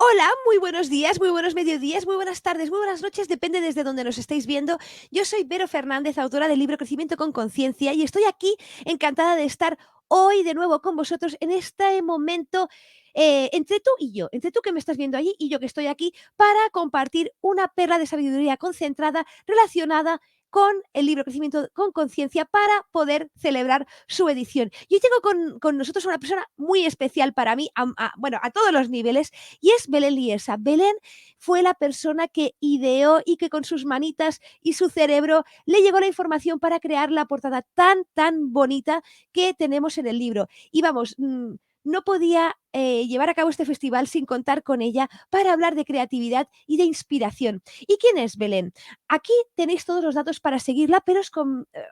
Hola, muy buenos días, muy buenos mediodías, muy buenas tardes, muy buenas noches, depende desde donde nos estéis viendo. Yo soy Vero Fernández, autora del libro Crecimiento con Conciencia, y estoy aquí encantada de estar hoy de nuevo con vosotros en este momento entre tú y yo, entre tú que me estás viendo allí y yo que estoy aquí, para compartir una perla de sabiduría concentrada relacionada con el libro Crecimiento con Conciencia para poder celebrar su edición. Y hoy tengo con nosotros una persona muy especial para mí, bueno, a todos los niveles, y es Belén Liesa. Belén fue la persona que ideó y que con sus manitas y su cerebro le llegó la información para crear la portada tan bonita que tenemos en el libro. Y vamos, no podía llevar a cabo este festival sin contar con ella para hablar de creatividad y de inspiración. ¿Y quién es Belén? Aquí tenéis todos los datos para seguirla, pero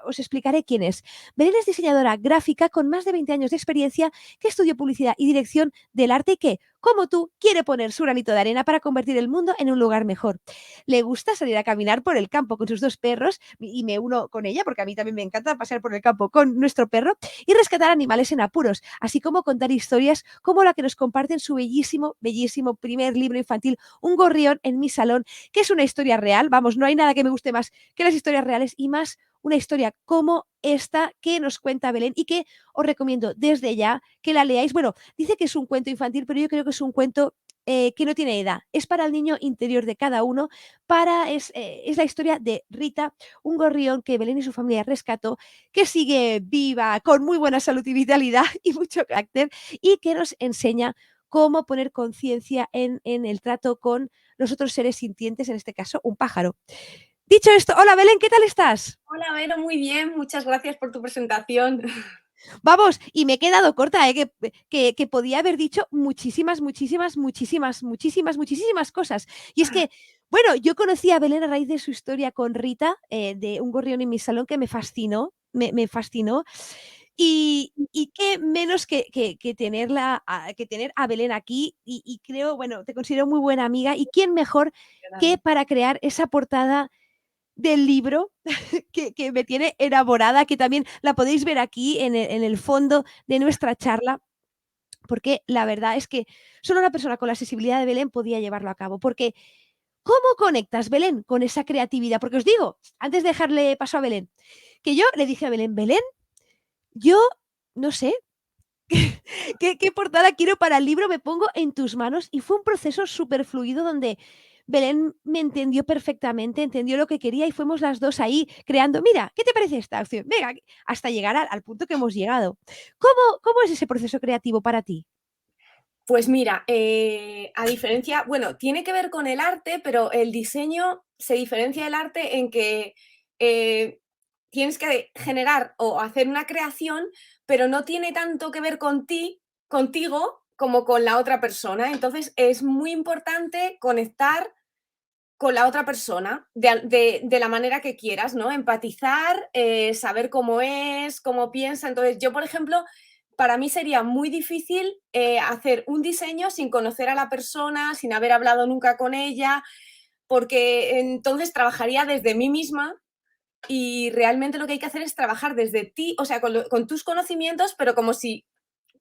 os explicaré quién es. Belén es diseñadora gráfica con más de 20 años de experiencia, que estudió publicidad y dirección del arte y que, como tú, quiere poner su granito de arena para convertir el mundo en un lugar mejor. Le gusta salir a caminar por el campo con sus dos perros, y me uno con ella porque a mí también me encanta pasear por el campo con nuestro perro, y rescatar animales en apuros, así como contar historias como la que nos comparte en su bellísimo primer libro infantil, Un gorrión en mi salón, que es una historia real. Vamos, no hay nada que me guste más que las historias reales, y más una historia como esta que nos cuenta Belén y que os recomiendo desde ya que la leáis. Bueno, dice que es un cuento infantil, pero yo creo que es un cuento que no tiene edad. Es para el niño interior de cada uno. Es la historia de Rita, un gorrión que Belén y su familia rescató, que sigue viva, con muy buena salud y vitalidad y mucho carácter, y que nos enseña cómo poner conciencia en el trato con los otros seres sintientes, en este caso un pájaro. Dicho esto, hola Belén, ¿qué tal estás? Hola, Vero, muy bien, muchas gracias por tu presentación. Vamos, y me he quedado corta, que podía haber dicho muchísimas cosas. Y es que, bueno, yo conocí a Belén a raíz de su historia con Rita, de Un gorrión en mi salón, que me fascinó, me fascinó. Y qué menos que tenerla, que tener a Belén aquí, y creo, bueno, te considero muy buena amiga, y quién mejor que para crear esa portada del libro que me tiene enamorada, que también la podéis ver aquí en el fondo de nuestra charla, porque la verdad es que solo una persona con la sensibilidad de Belén podía llevarlo a cabo. Porque, ¿cómo conectas, Belén, con esa creatividad? Porque os digo, antes de dejarle paso a Belén, que yo le dije a Belén, Belén, yo no sé qué portada quiero para el libro, me pongo en tus manos, y fue un proceso súper fluido donde Belén me entendió perfectamente, entendió lo que quería, y fuimos las dos ahí creando, mira, ¿qué te parece esta opción? Venga, hasta llegar al punto que hemos llegado. ¿Cómo es ese proceso creativo para ti? Pues mira, a diferencia, bueno, tiene que ver con el arte, pero el diseño se diferencia del arte en que eh, tienes que generar o hacer una creación, pero no tiene tanto que ver contigo, como con la otra persona. Entonces es muy importante conectar con la otra persona de la manera que quieras, ¿no? Empatizar, saber cómo es, cómo piensa. Entonces, yo, por ejemplo, para mí sería muy difícil hacer un diseño sin conocer a la persona, sin haber hablado nunca con ella, porque entonces trabajaría desde mí misma y realmente lo que hay que hacer es trabajar desde ti, o sea, con tus conocimientos, pero como si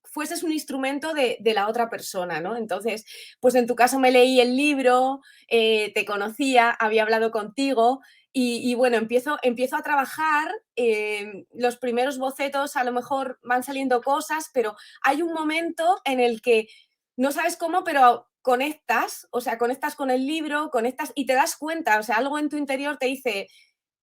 fueses un instrumento de la otra persona, ¿no? Entonces, pues en tu caso me leí el libro, te conocía, había hablado contigo y bueno, empiezo a trabajar, los primeros bocetos a lo mejor van saliendo cosas, pero hay un momento en el que no sabes cómo, pero conectas, o sea, conectas con el libro, conectas y te das cuenta, o sea, algo en tu interior te dice,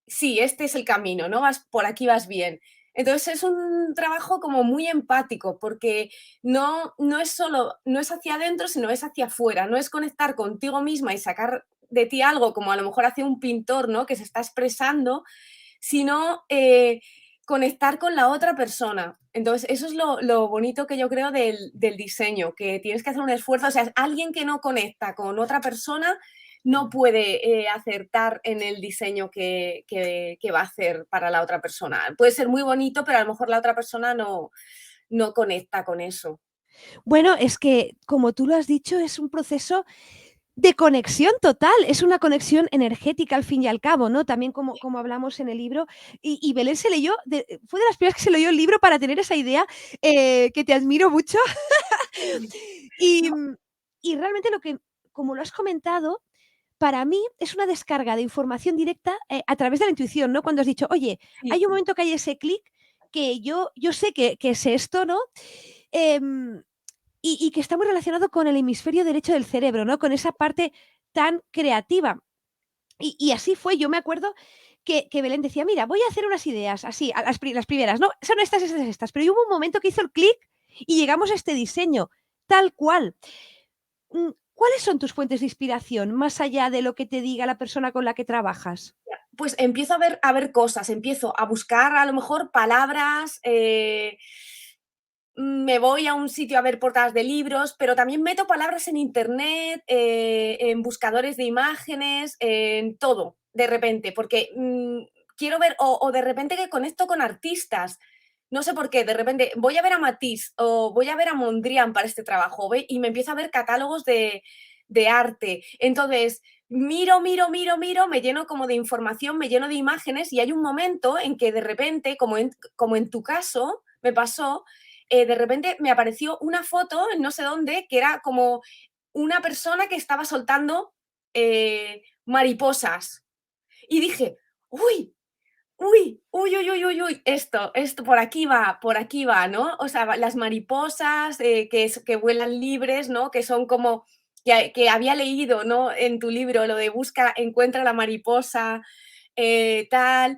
sí, este es el camino, ¿no? Por aquí vas bien. Entonces es un trabajo como muy empático, porque no es solo, no es hacia adentro, sino es hacia afuera, no es conectar contigo misma y sacar de ti algo como a lo mejor hace un pintor, ¿no? Que se está expresando, sino conectar con la otra persona. Entonces, eso es lo bonito que yo creo del diseño, que tienes que hacer un esfuerzo, o sea, alguien que no conecta con otra persona no puede acertar en el diseño que va a hacer para la otra persona. Puede ser muy bonito, pero a lo mejor la otra persona no conecta con eso. Bueno, es que, como tú lo has dicho, es un proceso de conexión total, es una conexión energética al fin y al cabo, ¿no? También como hablamos en el libro, y Belén fue de las primeras que se leyó el libro para tener esa idea, que te admiro mucho. Y, No, y realmente como lo has comentado, para mí es una descarga de información directa a través de la intuición, ¿no? Cuando has dicho, oye, Sí. hay un momento que hay ese clic que yo sé que es esto, ¿no? Em, y que está muy relacionado con el hemisferio derecho del cerebro, ¿no? Con esa parte tan creativa. Y así fue, yo me acuerdo que Belén decía, mira, voy a hacer unas ideas, así, a las primeras, ¿no? Son estas, estas, estas, pero hubo un momento que hizo el clic y llegamos a este diseño, tal cual. ¿Cuáles son tus fuentes de inspiración, más allá de lo que te diga la persona con la que trabajas? Pues empiezo a ver cosas, empiezo a buscar a lo mejor palabras, me voy a un sitio a ver portadas de libros, pero también meto palabras en internet, en buscadores de imágenes, en todo, de repente, porque quiero ver, o de repente que conecto con artistas, no sé por qué, de repente voy a ver a Matisse o voy a ver a Mondrian para este trabajo y me empiezo a ver catálogos de arte. Entonces, miro, me lleno como de información, me lleno de imágenes y hay un momento en que de repente, como en tu caso, me pasó, de repente me apareció una foto en no sé dónde que era como una persona que estaba soltando mariposas. Y dije, uy, esto, por aquí va, ¿no? O sea, las mariposas que vuelan libres, ¿no? Que son como, que había leído, ¿no? En tu libro, lo de busca, encuentra la mariposa, tal.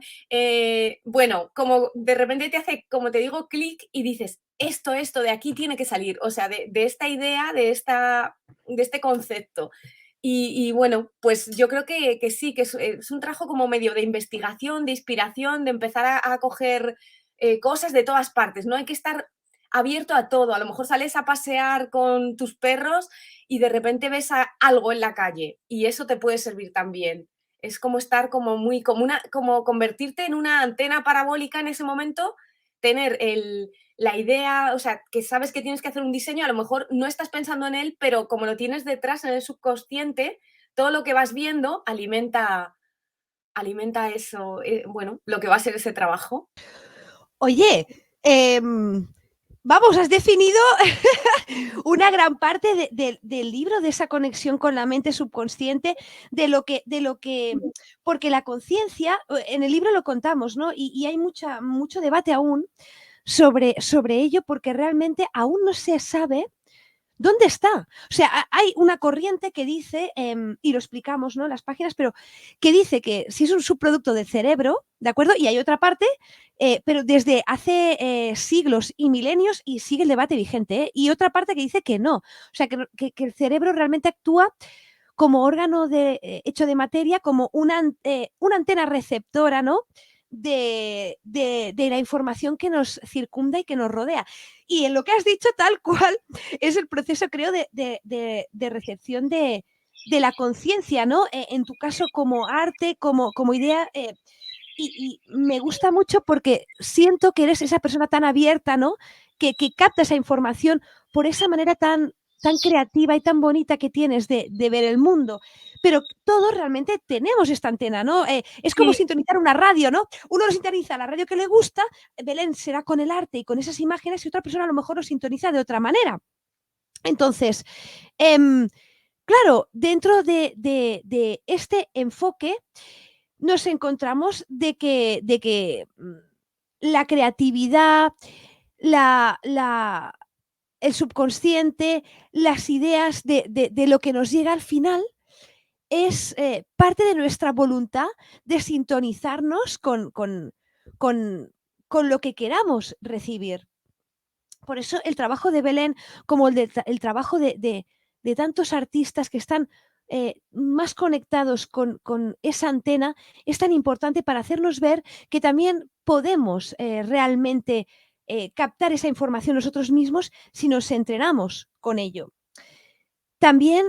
Bueno, como de repente te hace, como te digo, clic y dices, esto, de aquí tiene que salir, o sea, de esta idea, de este concepto. Y bueno, pues yo creo que sí, que es un trabajo como medio de investigación, de inspiración, de empezar a coger cosas de todas partes, ¿no? Hay que estar abierto a todo. A lo mejor sales a pasear con tus perros y de repente ves algo en la calle y eso te puede servir también. Es como estar como muy, como convertirte en una antena parabólica en ese momento, tener la idea, o sea, que sabes que tienes que hacer un diseño, a lo mejor no estás pensando en él, pero como lo tienes detrás en el subconsciente, todo lo que vas viendo alimenta eso, bueno, lo que va a ser ese trabajo. Oye, vamos, has definido una gran parte del libro, de esa conexión con la mente subconsciente, porque la conciencia, en el libro lo contamos, ¿no? Y hay mucho debate aún sobre ello, porque realmente aún no se sabe ¿dónde está? O sea, hay una corriente que dice, y lo explicamos, ¿no?, en las páginas, pero que dice que si es un subproducto del cerebro, ¿de acuerdo? Y hay otra parte, pero desde hace siglos y milenios y sigue el debate vigente, ¿eh? Y otra parte que dice que no. O sea, que el cerebro realmente actúa como órgano hecho de materia, como una antena receptora, ¿no? De la información que nos circunda y que nos rodea. Y en lo que has dicho, tal cual, es el proceso, creo, de recepción de la conciencia, ¿no? En tu caso, como arte, como idea. Y me gusta mucho porque siento que eres esa persona tan abierta, ¿no? Que capta esa información por esa manera tan creativa y tan bonita que tienes de ver el mundo. Pero todos realmente tenemos esta antena, ¿no? Es como Sí, sintonizar una radio, ¿no? Uno lo sintoniza la radio que le gusta, Belén será con el arte y con esas imágenes y otra persona a lo mejor lo sintoniza de otra manera. Entonces, claro, dentro de este enfoque nos encontramos de que la creatividad, el subconsciente, las ideas de lo que nos llega al final es parte de nuestra voluntad de sintonizarnos con, con lo que queramos recibir. Por eso el trabajo de Belén, como el trabajo de tantos artistas que están más conectados con esa antena, es tan importante para hacernos ver que también podemos realmente captar esa información nosotros mismos si nos entrenamos con ello. También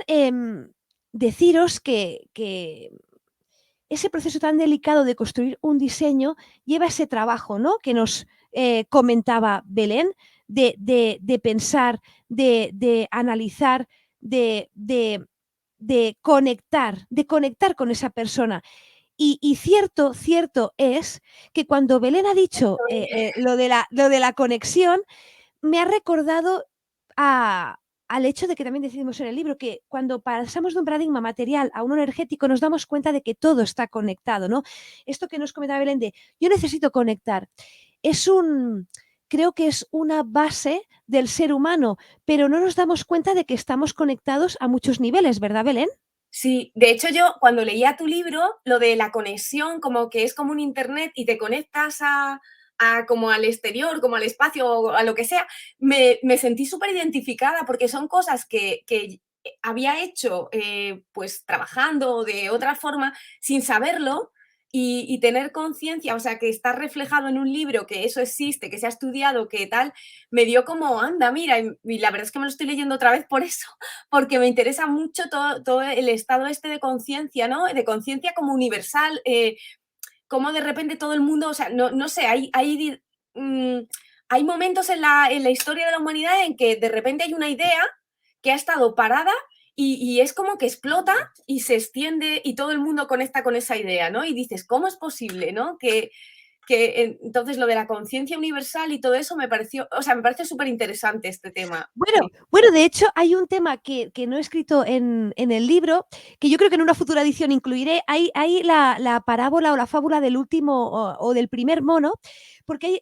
deciros que ese proceso tan delicado de construir un diseño lleva ese trabajo, ¿no?, que nos comentaba Belén, de pensar, de analizar, de conectar con esa persona. Y cierto es que cuando Belén ha dicho lo de la conexión, me ha recordado a, al hecho de que también decimos en el libro que cuando pasamos de un paradigma material a uno energético nos damos cuenta de que todo está conectado, ¿no? Esto que nos comentaba Belén de yo necesito conectar, es creo que es una base del ser humano, pero no nos damos cuenta de que estamos conectados a muchos niveles, ¿verdad, Belén? Sí, de hecho yo cuando leía tu libro, lo de la conexión, como que es como un internet y te conectas a como al exterior, como al espacio o a lo que sea, me sentí súper identificada porque son cosas que había hecho pues trabajando de otra forma sin saberlo y tener conciencia, o sea, que está reflejado en un libro, que eso existe, que se ha estudiado, que tal, me dio como, anda, mira, y la verdad es que me lo estoy leyendo otra vez por eso, porque me interesa mucho todo el estado este de conciencia, ¿no? De conciencia como universal, como de repente todo el mundo, o sea, no sé, hay momentos en la historia de la humanidad en que de repente hay una idea que ha estado parada y es como que explota y se extiende y todo el mundo conecta con esa idea, ¿no? Y dices, ¿cómo es posible, ¿no? Entonces lo de la conciencia universal y todo eso me pareció, o sea, me parece súper interesante este tema. Bueno, Sí. bueno, de hecho, hay un tema que no he escrito en el libro, que yo creo que en una futura edición incluiré. Hay la parábola o la fábula del último o del primer mono, porque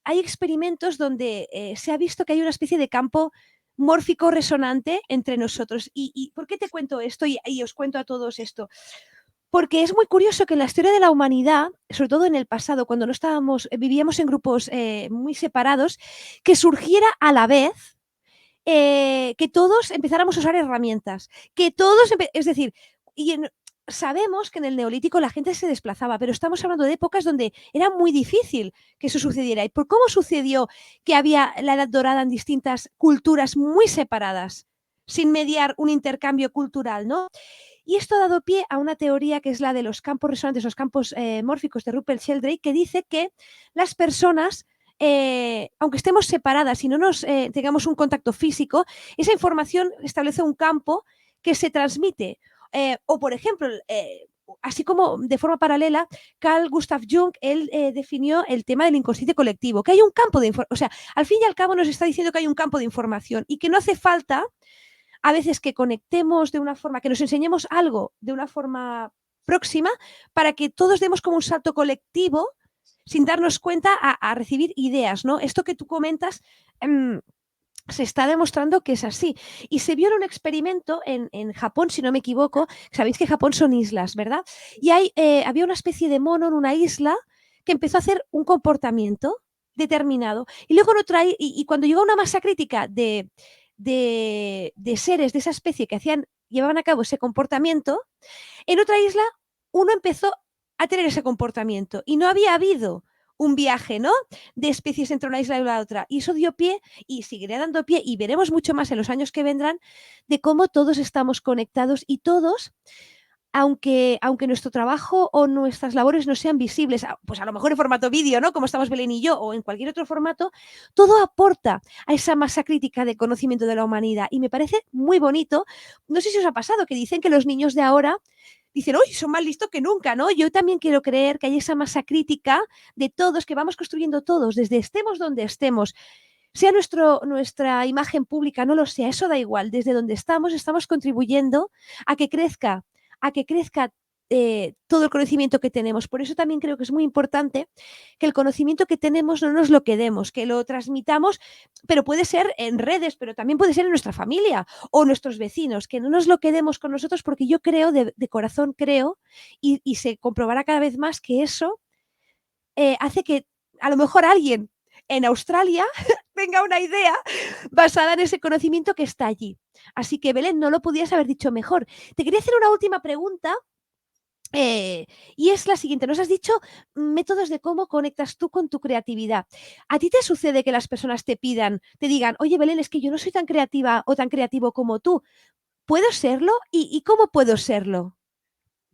hay experimentos donde se ha visto que hay una especie de campo mórfico resonante entre nosotros. ¿Y por qué te cuento esto y os cuento a todos esto? Porque es muy curioso que en la historia de la humanidad, sobre todo en el pasado, cuando no estábamos, vivíamos en grupos muy separados, que surgiera a la vez que todos empezáramos a usar herramientas, que todos, es decir, y sabemos que en el neolítico la gente se desplazaba, pero estamos hablando de épocas donde era muy difícil que eso sucediera. ¿Y por cómo sucedió que había la Edad Dorada en distintas culturas muy separadas, sin mediar un intercambio cultural, ¿no? Y esto ha dado pie a una teoría que es la de los campos resonantes, los campos mórficos de Rupert Sheldrake, que dice que las personas aunque estemos separadas y no nos tengamos un contacto físico, esa información establece un campo que se transmite. O, por ejemplo, así como de forma paralela, Carl Gustav Jung, él definió el tema del inconsciente colectivo, que hay un campo de información, o sea, al fin y al cabo nos está diciendo que hay un campo de información y que no hace falta a veces que conectemos de una forma, que nos enseñemos algo de una forma próxima para que todos demos como un salto colectivo sin darnos cuenta a recibir ideas, ¿no? Esto que tú comentas se está demostrando que es así. Y se vio en un experimento en Japón, si no me equivoco, sabéis que Japón son islas, ¿verdad? Y había una especie de mono en una isla que empezó a hacer un comportamiento determinado. Y luego en otra, y cuando llegó a una masa crítica de seres de esa especie que llevaban a cabo ese comportamiento, en otra isla uno empezó a tener ese comportamiento y no había habido un viaje, ¿no? De especies entre una isla y la otra. Y eso dio pie y seguirá dando pie y veremos mucho más en los años que vendrán de cómo todos estamos conectados y todos, aunque nuestro trabajo o nuestras labores no sean visibles, pues a lo mejor en formato vídeo, ¿no? Como estamos Belén y yo, o en cualquier otro formato, todo aporta a esa masa crítica de conocimiento de la humanidad. Y me parece muy bonito. No sé si os ha pasado que dicen que los niños de ahora dicen, uy, son más listos que nunca, ¿no? Yo también quiero creer que hay esa masa crítica de todos, que vamos construyendo todos, desde estemos donde estemos, sea nuestra imagen pública, no lo sea, eso da igual, desde donde estamos contribuyendo a que crezca, todo el conocimiento que tenemos. Por eso también creo que es muy importante que el conocimiento que tenemos no nos lo quedemos, que lo transmitamos, pero puede ser en redes, pero también puede ser en nuestra familia o nuestros vecinos, que no nos lo quedemos con nosotros porque yo creo, de corazón creo, y se comprobará cada vez más que eso hace que a lo mejor alguien en Australia tenga una idea basada en ese conocimiento que está allí. Así que, Belén, no lo podías haber dicho mejor. Te quería hacer una última pregunta y es la siguiente. Nos has dicho métodos de cómo conectas tú con tu creatividad. ¿A ti te sucede que las personas te digan, oye, Belén, es que yo no soy tan creativa o tan creativo como tú? ¿Puedo serlo? ¿Y cómo puedo serlo?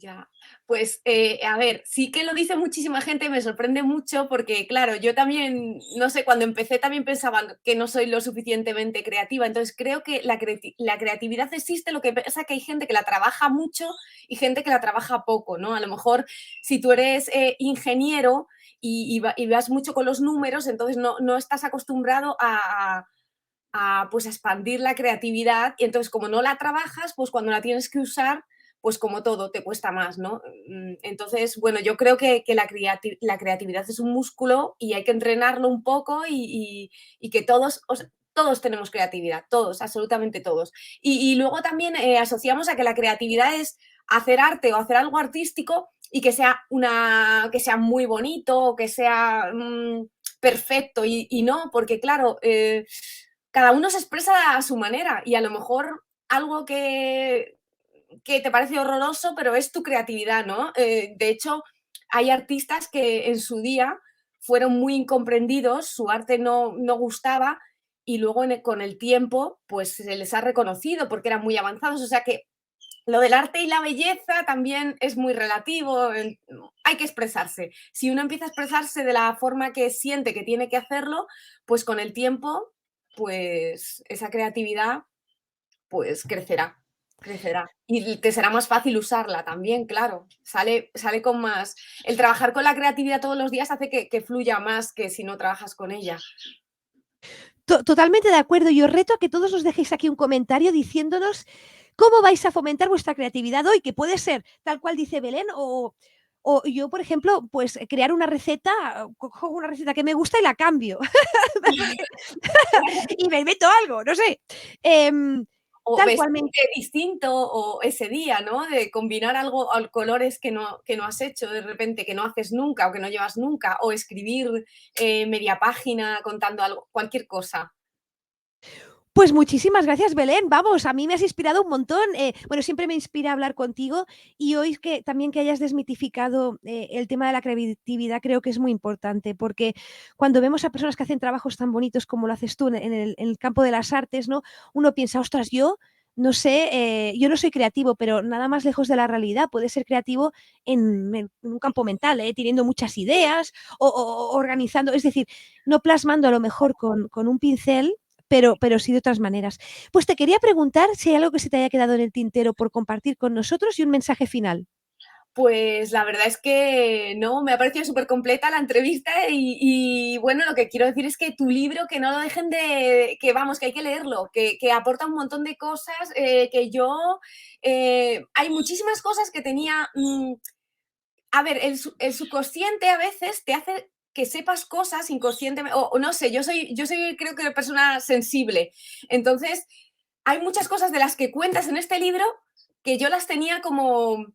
Ya, pues a ver, sí que lo dice muchísima gente, me sorprende mucho porque, claro, yo también, no sé, cuando empecé también pensaba que no soy lo suficientemente creativa, entonces creo que la creatividad existe, lo que pasa es que hay gente que la trabaja mucho y gente que la trabaja poco, ¿no? A lo mejor si tú eres ingeniero y vas mucho con los números, entonces no estás acostumbrado pues, a expandir la creatividad y entonces como no la trabajas, pues cuando la tienes que usar, pues como todo, te cuesta más, ¿no? Entonces, bueno, yo creo que la creatividad es un músculo y hay que entrenarlo un poco y que todos, todos tenemos creatividad, todos, absolutamente todos. Y luego también asociamos a que la creatividad es hacer arte o hacer algo artístico y que sea muy bonito o que sea perfecto y no, porque claro, cada uno se expresa a su manera y a lo mejor algo que te parece horroroso, pero es tu creatividad, ¿no? De hecho, hay artistas que en su día fueron muy incomprendidos, su arte no gustaba y luego con el tiempo pues se les ha reconocido porque eran muy avanzados, o sea que lo del arte y la belleza también es muy relativo, hay que expresarse. Si uno empieza a expresarse de la forma que siente que tiene que hacerlo, pues con el tiempo, pues esa creatividad pues crecerá. Y te será más fácil usarla también, claro. Sale con más. El trabajar con la creatividad todos los días hace que fluya más que si no trabajas con ella. Totalmente de acuerdo. Y os reto a que todos nos dejéis aquí un comentario diciéndonos cómo vais a fomentar vuestra creatividad hoy, que puede ser tal cual dice Belén o yo, por ejemplo, pues crear una receta, cojo una receta que me gusta y la cambio. Y me invento algo, no sé. O Tal cual me vestirte distinto o ese día, ¿no? De combinar algo, colores que no has hecho de repente, que no haces nunca o que no llevas nunca, o escribir media página contando algo, cualquier cosa. Pues muchísimas gracias, Belén. Vamos, a mí me has inspirado un montón. Bueno, siempre me inspira hablar contigo y hoy que también que hayas desmitificado el tema de la creatividad creo que es muy importante porque cuando vemos a personas que hacen trabajos tan bonitos como lo haces tú en el campo de las artes, ¿no? Uno piensa, ostras, yo no sé, yo no soy creativo, pero nada más lejos de la realidad. Puedes ser creativo en un campo mental, teniendo muchas ideas o organizando, es decir, no plasmando a lo mejor con un pincel pero sí de otras maneras. Pues te quería preguntar si hay algo que se te haya quedado en el tintero por compartir con nosotros y un mensaje final. Pues la verdad es que no, me ha parecido súper completa la entrevista y bueno, lo que quiero decir es que tu libro, que no lo dejen que vamos, que hay que leerlo, que aporta un montón de cosas, hay muchísimas cosas que tenía, a ver, el subconsciente a veces te hace que sepas cosas inconscientemente, o no sé, yo soy creo que una persona sensible, entonces hay muchas cosas de las que cuentas en este libro que yo las tenía como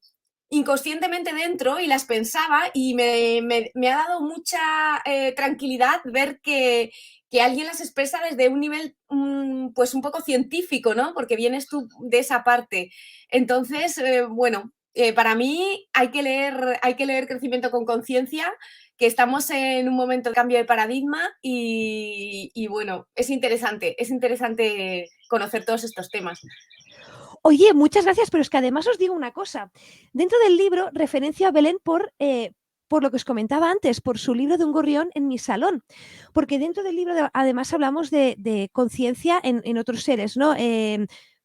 inconscientemente dentro y las pensaba y me ha dado mucha tranquilidad ver que alguien las expresa desde un nivel pues un poco científico, ¿no? Porque vienes tú de esa parte. Entonces, bueno, para mí hay que leer Crecimiento con Conciencia, que estamos en un momento de cambio de paradigma y bueno, es interesante conocer todos estos temas. Oye, muchas gracias, pero es que además os digo una cosa. Dentro del libro referencia a Belén por lo que os comentaba antes, por su libro de un gorrión en mi salón. Porque dentro del libro además hablamos de conciencia en otros seres, ¿no?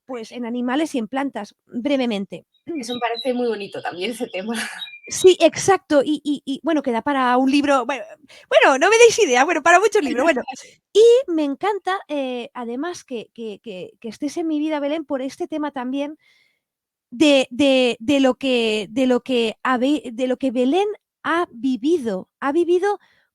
Pues en animales y en plantas, brevemente. Eso me parece muy bonito también ese tema. Sí, exacto. Y bueno, queda para un libro. Bueno, no me deis idea, bueno, para muchos libros. Bueno, y me encanta, además, que estés en mi vida, Belén, por este tema también de lo que Belén ha vivido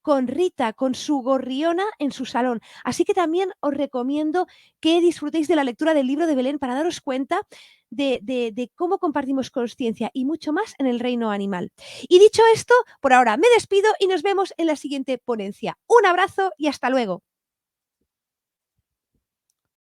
con Rita, con su gorriona en su salón. Así que también os recomiendo que disfrutéis de la lectura del libro de Belén para daros cuenta de cómo compartimos consciencia y mucho más en el reino animal. Y dicho esto, por ahora me despido y nos vemos en la siguiente ponencia. Un abrazo y hasta luego.